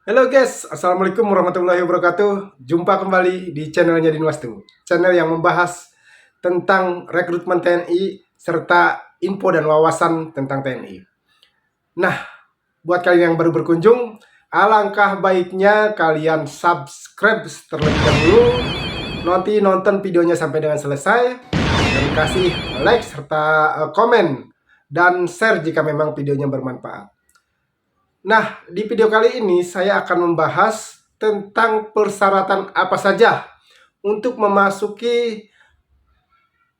Halo guys, Assalamualaikum warahmatullahi wabarakatuh. Jumpa kembali di channelnya Dinwastu, channel yang membahas tentang rekrutmen TNI serta info dan wawasan tentang TNI. Nah, buat kalian yang baru berkunjung, alangkah baiknya kalian subscribe terlebih dahulu, nanti nonton videonya sampai dengan selesai, dan kasih like serta komen dan share jika memang videonya bermanfaat. Nah, di video kali ini saya akan membahas tentang persyaratan apa saja untuk memasuki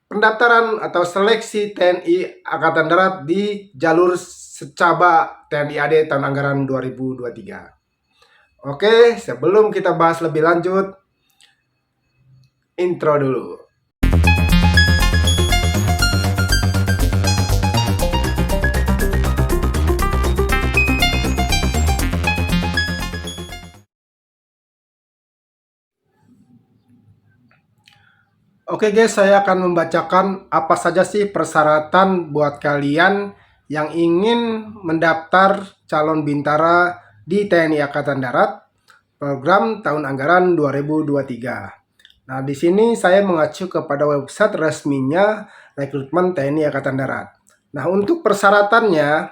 pendaftaran atau seleksi TNI Angkatan Darat di jalur secaba TNI AD tahun anggaran 2023. Oke, sebelum kita bahas lebih lanjut, intro dulu. Oke guys, saya akan membacakan apa saja sih persyaratan buat kalian yang ingin mendaftar calon bintara di TNI Angkatan Darat program tahun anggaran 2023. Nah, di sini saya mengacu kepada website resminya rekrutmen TNI Angkatan Darat. Nah, untuk persyaratannya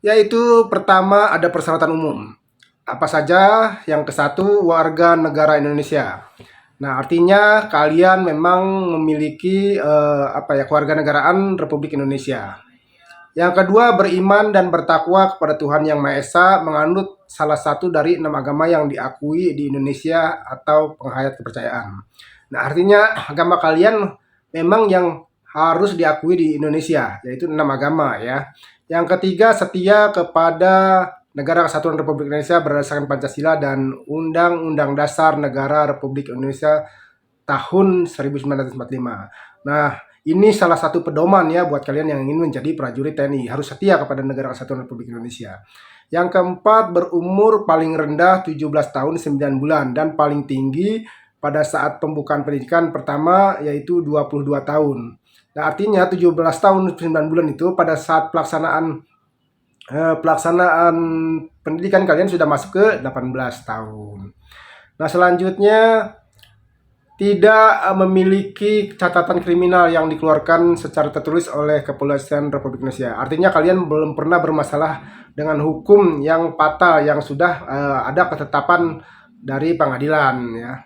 yaitu pertama ada persyaratan umum. Apa saja? Yang ke-1, warga negara Indonesia. Nah, artinya kalian memang memiliki kewarganegaraan Republik Indonesia. Yang kedua, beriman dan bertakwa kepada Tuhan Yang Maha Esa, menganut salah satu dari 6 agama yang diakui di Indonesia atau penghayat kepercayaan. Nah, artinya agama kalian memang yang harus diakui di Indonesia, yaitu 6 agama ya. Yang ketiga, setia kepada Negara Kesatuan Republik Indonesia berdasarkan Pancasila dan Undang-Undang Dasar Negara Republik Indonesia tahun 1945. Nah, ini salah satu pedoman ya buat kalian yang ingin menjadi prajurit TNI, harus setia kepada Negara Kesatuan Republik Indonesia. Yang keempat, berumur paling rendah 17 tahun 9 bulan dan paling tinggi pada saat pembukaan pendidikan pertama yaitu 22 tahun. Nah, artinya 17 tahun 9 bulan itu pada saat pelaksanaan pendidikan kalian sudah masuk ke 18 tahun. Nah, selanjutnya tidak memiliki catatan kriminal yang dikeluarkan secara tertulis oleh Kepolisian Republik Indonesia. Artinya kalian belum pernah bermasalah dengan hukum yang fatal yang sudah ada ketetapan dari pengadilan ya.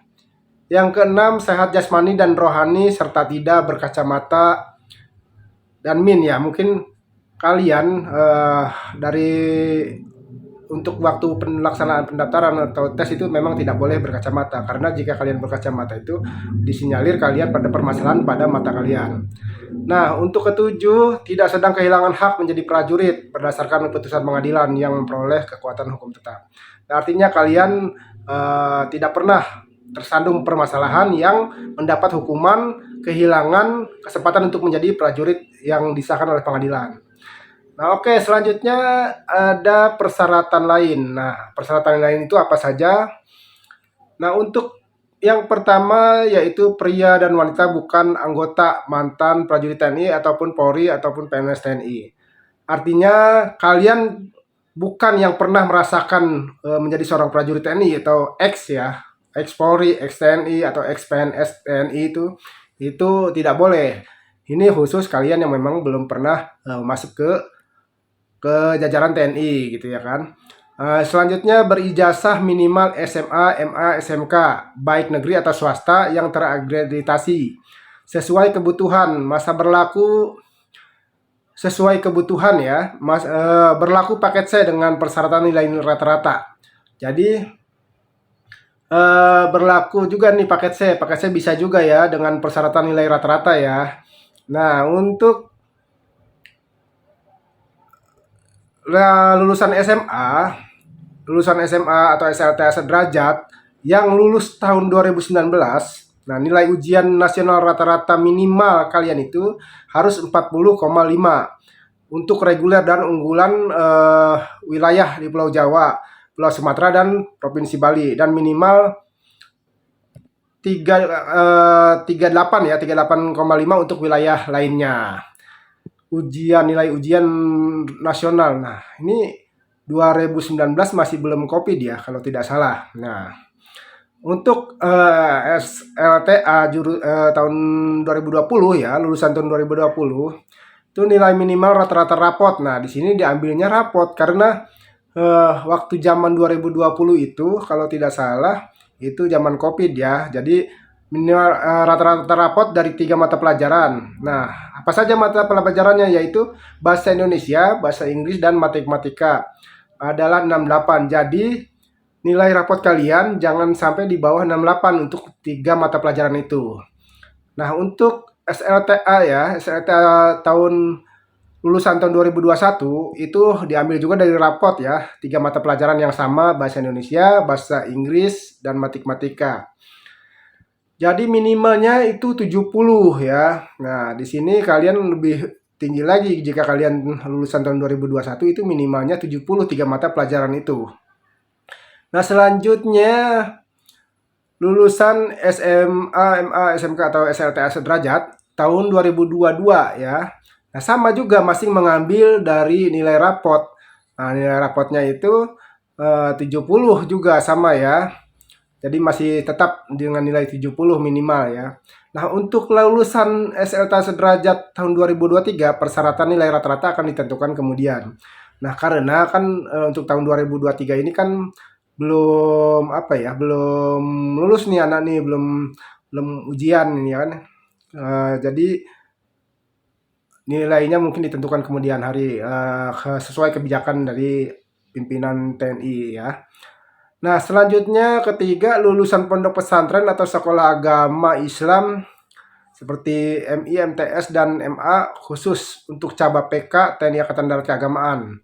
Yang keenam, sehat jasmani dan rohani serta tidak berkacamata dan min ya. Mungkin kalian dari untuk waktu pelaksanaan pendaftaran atau tes itu memang tidak boleh berkacamata, karena jika kalian berkacamata itu disinyalir kalian pada permasalahan pada mata kalian. Nah, untuk ketujuh, tidak sedang kehilangan hak menjadi prajurit berdasarkan putusan pengadilan yang memperoleh kekuatan hukum tetap. Nah, artinya kalian tidak pernah tersandung permasalahan yang mendapat hukuman kehilangan kesempatan untuk menjadi prajurit yang disahkan oleh pengadilan. Nah, oke, selanjutnya ada persyaratan lain. Nah, persyaratan lain itu apa saja? Nah, untuk yang pertama yaitu pria dan wanita bukan anggota mantan prajurit TNI ataupun Polri ataupun PNS TNI. Artinya kalian bukan yang pernah merasakan menjadi seorang prajurit TNI atau ex ya, ex Polri, ex TNI atau ex PNS TNI itu tidak boleh. Ini khusus kalian yang memang belum pernah masuk ke jajaran TNI gitu ya kan. Selanjutnya berijazah minimal SMA, MA, SMK, baik negeri atau swasta yang terakreditasi sesuai kebutuhan masa berlaku sesuai kebutuhan ya. Berlaku paket C dengan persyaratan nilai rata-rata. Jadi berlaku juga nih paket C. Paket C bisa juga ya dengan persyaratan nilai rata-rata ya. Nah, untuk lulusan SMA atau SLTA sederajat yang lulus tahun 2019, nah nilai ujian nasional rata-rata minimal kalian itu harus 40,5 untuk reguler dan unggulan wilayah di Pulau Jawa, Pulau Sumatera dan Provinsi Bali, dan minimal 38 ya, 38,5 untuk wilayah lainnya. Nilai ujian nasional. Nah, ini 2019 masih belum Covid ya kalau tidak salah. Nah, untuk SLTA tahun 2020 ya, lulusan tahun 2020 itu nilai minimal rata-rata rapot. Nah, di sini diambilnya rapot karena waktu zaman 2020 itu kalau tidak salah itu zaman Covid ya. Jadi minimal rata-rata rapot dari 3 mata pelajaran. Nah, apa saja mata pelajarannya, yaitu bahasa Indonesia, bahasa Inggris, dan matematika adalah 68. Jadi nilai rapot kalian jangan sampai di bawah 68 untuk 3 mata pelajaran itu. Nah, untuk SLTA ya, SLTA tahun lulusan tahun 2021 itu diambil juga dari rapot ya, 3 mata pelajaran yang sama, bahasa Indonesia, bahasa Inggris, dan matematika. Jadi minimalnya itu 70 ya. Nah, di sini kalian lebih tinggi lagi jika kalian lulusan tahun 2021 itu minimalnya 70 3 mata pelajaran itu. Nah, selanjutnya lulusan SMA, MA, SMK atau SLTA sederajat tahun 2022 ya. Nah, sama juga masih mengambil dari nilai rapot. Nah, nilai rapotnya itu 70 juga sama ya. Jadi masih tetap dengan nilai 70 minimal ya. Nah, untuk lulusan SLTA sederajat tahun 2023 persyaratan nilai rata-rata akan ditentukan kemudian. Nah, karena kan untuk tahun 2023 ini kan belum apa ya, belum lulus nih anak nih, belum belum ujian ini kan. Jadi nilainya mungkin ditentukan kemudian hari sesuai kebijakan dari pimpinan TNI ya. Nah, selanjutnya ketiga, lulusan pondok pesantren atau sekolah agama Islam seperti MI, MTS, dan MA khusus untuk cabang PK TNI Angkatan Darat Keagamaan.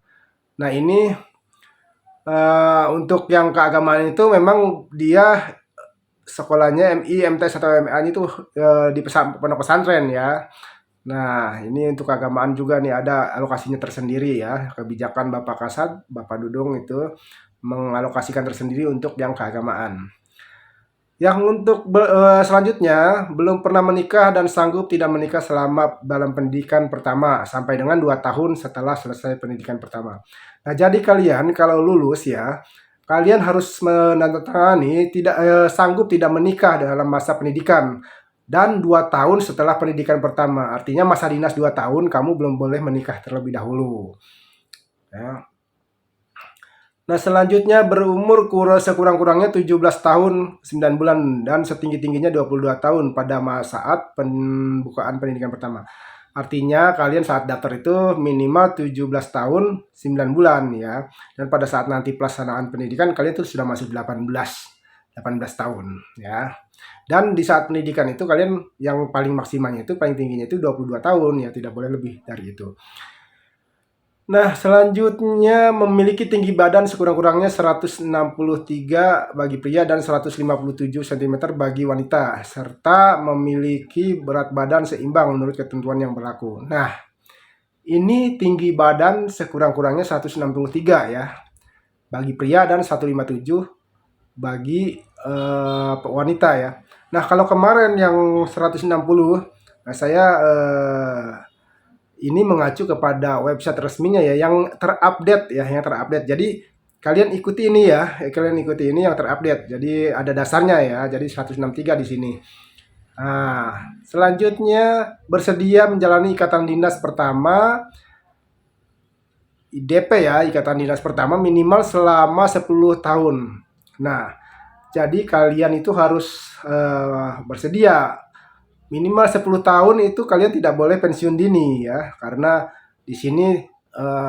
Nah, ini untuk yang keagamaan itu memang dia sekolahnya MI, MTS, atau MA itu di pondok pesantren ya. Nah, ini untuk keagamaan juga nih ada alokasinya tersendiri ya. Kebijakan Bapak Kasat, Bapak Dudung itu mengalokasikan tersendiri untuk yang keagamaan. Yang untuk selanjutnya, belum pernah menikah dan sanggup tidak menikah selama dalam pendidikan pertama sampai dengan 2 tahun setelah selesai pendidikan pertama. Nah, jadi kalian kalau lulus ya, kalian harus menandatangani sanggup tidak menikah dalam masa pendidikan dan 2 tahun setelah pendidikan pertama. Artinya masa dinas 2 tahun kamu belum boleh menikah terlebih dahulu. Ya. Nah, selanjutnya berumur sekurang-kurangnya 17 tahun 9 bulan dan setinggi-tingginya 22 tahun pada saat pembukaan pendidikan pertama. Artinya kalian saat daftar itu minimal 17 tahun 9 bulan ya. Dan pada saat nanti pelaksanaan pendidikan kalian itu sudah masuk 18 tahun ya. Dan di saat pendidikan itu kalian yang paling maksimalnya itu, paling tingginya itu 22 tahun ya, tidak boleh lebih dari itu. Nah, selanjutnya memiliki tinggi badan sekurang-kurangnya 163 bagi pria dan 157 cm bagi wanita, serta memiliki berat badan seimbang menurut ketentuan yang berlaku. Nah, ini tinggi badan sekurang-kurangnya 163 ya bagi pria dan 157 bagi wanita ya. Nah, kalau kemarin yang 160, nah saya ini mengacu kepada website resminya ya, yang terupdate ya, yang terupdate. Jadi kalian ikuti ini ya, kalian ikuti ini yang terupdate. Jadi ada dasarnya ya, jadi 163 di sini. Nah, selanjutnya bersedia menjalani ikatan dinas pertama, IDP ya, ikatan dinas pertama minimal selama 10 tahun. Nah, jadi kalian itu harus bersedia minimal 10 tahun itu kalian tidak boleh pensiun dini ya, karena di sini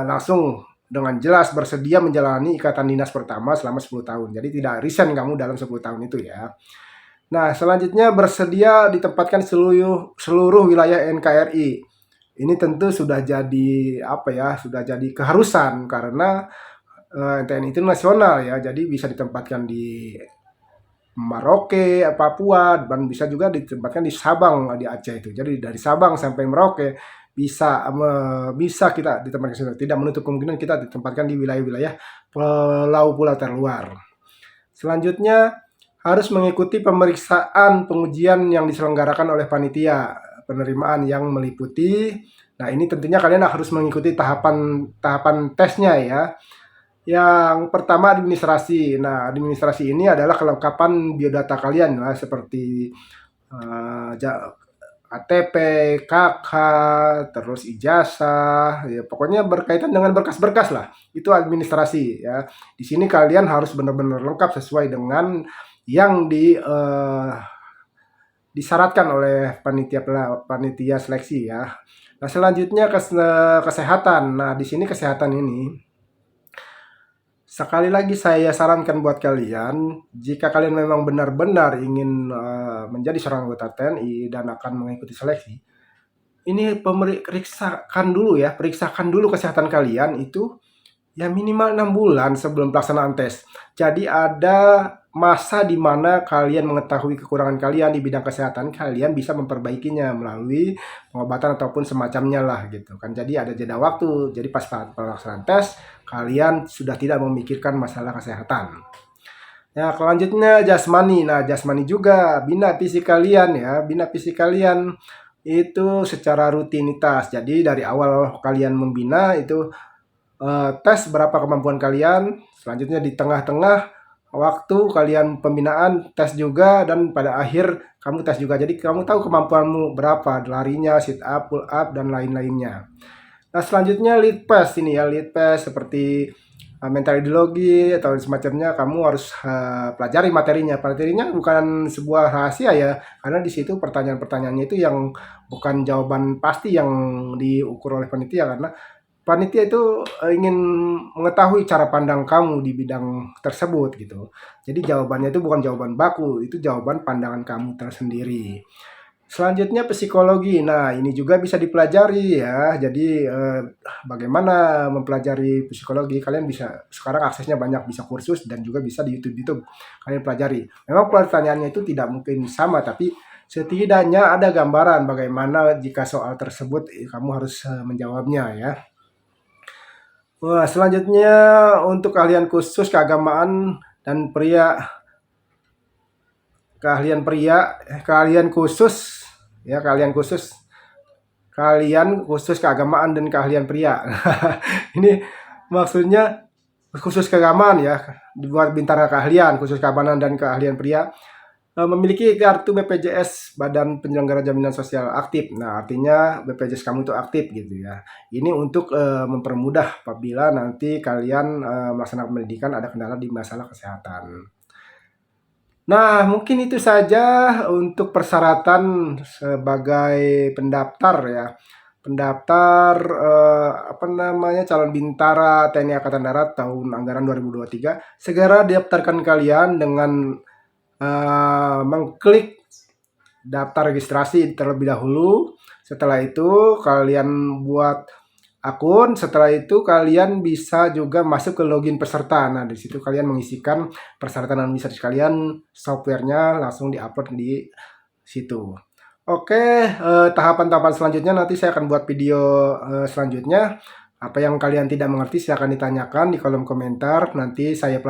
langsung dengan jelas bersedia menjalani ikatan dinas pertama selama 10 tahun. Jadi tidak resign kamu dalam 10 tahun itu ya. Nah, selanjutnya bersedia ditempatkan seluruh wilayah NKRI. Ini tentu sudah jadi apa ya, sudah jadi keharusan karena TNI itu nasional ya, jadi bisa ditempatkan di Merauke, Papua, dan bisa juga ditempatkan di Sabang di Aceh itu. Jadi dari Sabang sampai Merauke bisa kita ditempatkan di sana. Tidak menutup kemungkinan kita ditempatkan di wilayah-wilayah pulau-pulau terluar. Selanjutnya harus mengikuti pemeriksaan pengujian yang diselenggarakan oleh panitia penerimaan yang meliputi. Nah, ini tentunya kalian harus mengikuti tahapan tesnya ya. Yang pertama administrasi. Nah, administrasi ini adalah kelengkapan biodata kalian lah, seperti KTP, KK, terus ijazah, ya pokoknya berkaitan dengan berkas-berkas lah. Itu administrasi ya. Di sini kalian harus benar-benar lengkap sesuai dengan yang disyaratkan oleh panitia seleksi ya. Nah, selanjutnya kesehatan. Nah, di sini kesehatan ini sekali lagi saya sarankan buat kalian, jika kalian memang benar-benar ingin menjadi seorang anggota TNI dan akan mengikuti seleksi, ini periksakan dulu kesehatan kalian itu ya minimal 6 bulan sebelum pelaksanaan tes. Jadi ada masa di mana kalian mengetahui kekurangan kalian di bidang kesehatan, kalian bisa memperbaikinya melalui pengobatan ataupun semacamnya lah gitu kan. Jadi ada jeda waktu. Jadi pas pelaksanaan tes, kalian sudah tidak memikirkan masalah kesehatan. Nah, selanjutnya jasmani. Nah, jasmani juga bina fisik kalian ya, bina fisik kalian itu secara rutinitas. Jadi dari awal kalian membina itu tes berapa kemampuan kalian, selanjutnya di tengah-tengah waktu kalian pembinaan tes juga, dan pada akhir kamu tes juga. Jadi kamu tahu kemampuanmu berapa, larinya, sit up, pull up, dan lain-lainnya. Nah, selanjutnya lead pass ini ya, lead pass seperti mental ideologi atau semacamnya, kamu harus pelajari materinya. Materinya bukan sebuah rahasia ya, karena di situ pertanyaan-pertanyaannya itu yang bukan jawaban pasti yang diukur oleh panitia, karena panitia itu ingin mengetahui cara pandang kamu di bidang tersebut gitu. Jadi jawabannya itu bukan jawaban baku, itu jawaban pandangan kamu tersendiri. Selanjutnya psikologi. Nah, ini juga bisa dipelajari ya. Jadi bagaimana mempelajari psikologi? Kalian bisa sekarang aksesnya banyak, bisa kursus dan juga bisa di YouTube kalian pelajari. Memang pertanyaannya itu tidak mungkin sama, tapi setidaknya ada gambaran bagaimana jika soal tersebut kamu harus menjawabnya ya. Wah, selanjutnya untuk keahlian khusus keagamaan dan keahlian khusus ya, keahlian khusus keagamaan dan keahlian pria. Ini maksudnya khusus keagamaan ya, dibuat bintara keahlian khusus keamanan dan keahlian pria. Memiliki kartu BPJS Badan Penyelenggara Jaminan Sosial aktif. Nah, artinya BPJS kamu itu aktif gitu ya. Ini untuk mempermudah apabila nanti kalian melaksanakan pendidikan ada kendala di masalah kesehatan. Nah, mungkin itu saja untuk persyaratan sebagai pendaftar ya. Pendaftar calon bintara TNI Angkatan Darat tahun anggaran 2023. Segera daftarkan kalian dengan mengklik daftar registrasi terlebih dahulu. Setelah itu kalian buat akun. Setelah itu kalian bisa juga masuk ke login peserta. Nah, di situ kalian mengisikan persyaratan administrasi kalian, softwarenya langsung diupload di situ. Oke, tahapan-tahapan selanjutnya nanti saya akan buat video selanjutnya. Apa yang kalian tidak mengerti silahkan ditanyakan di kolom komentar. Nanti saya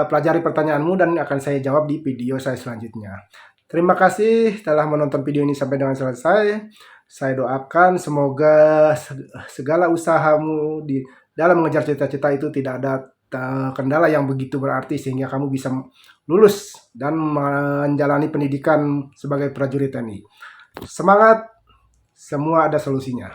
pelajari pertanyaanmu dan akan saya jawab di video saya selanjutnya. Terima kasih telah menonton video ini sampai dengan selesai. Saya doakan semoga segala usahamu di dalam mengejar cita-cita itu tidak ada kendala yang begitu berarti, sehingga kamu bisa lulus dan menjalani pendidikan sebagai prajurit TNI. Semangat, semua ada solusinya.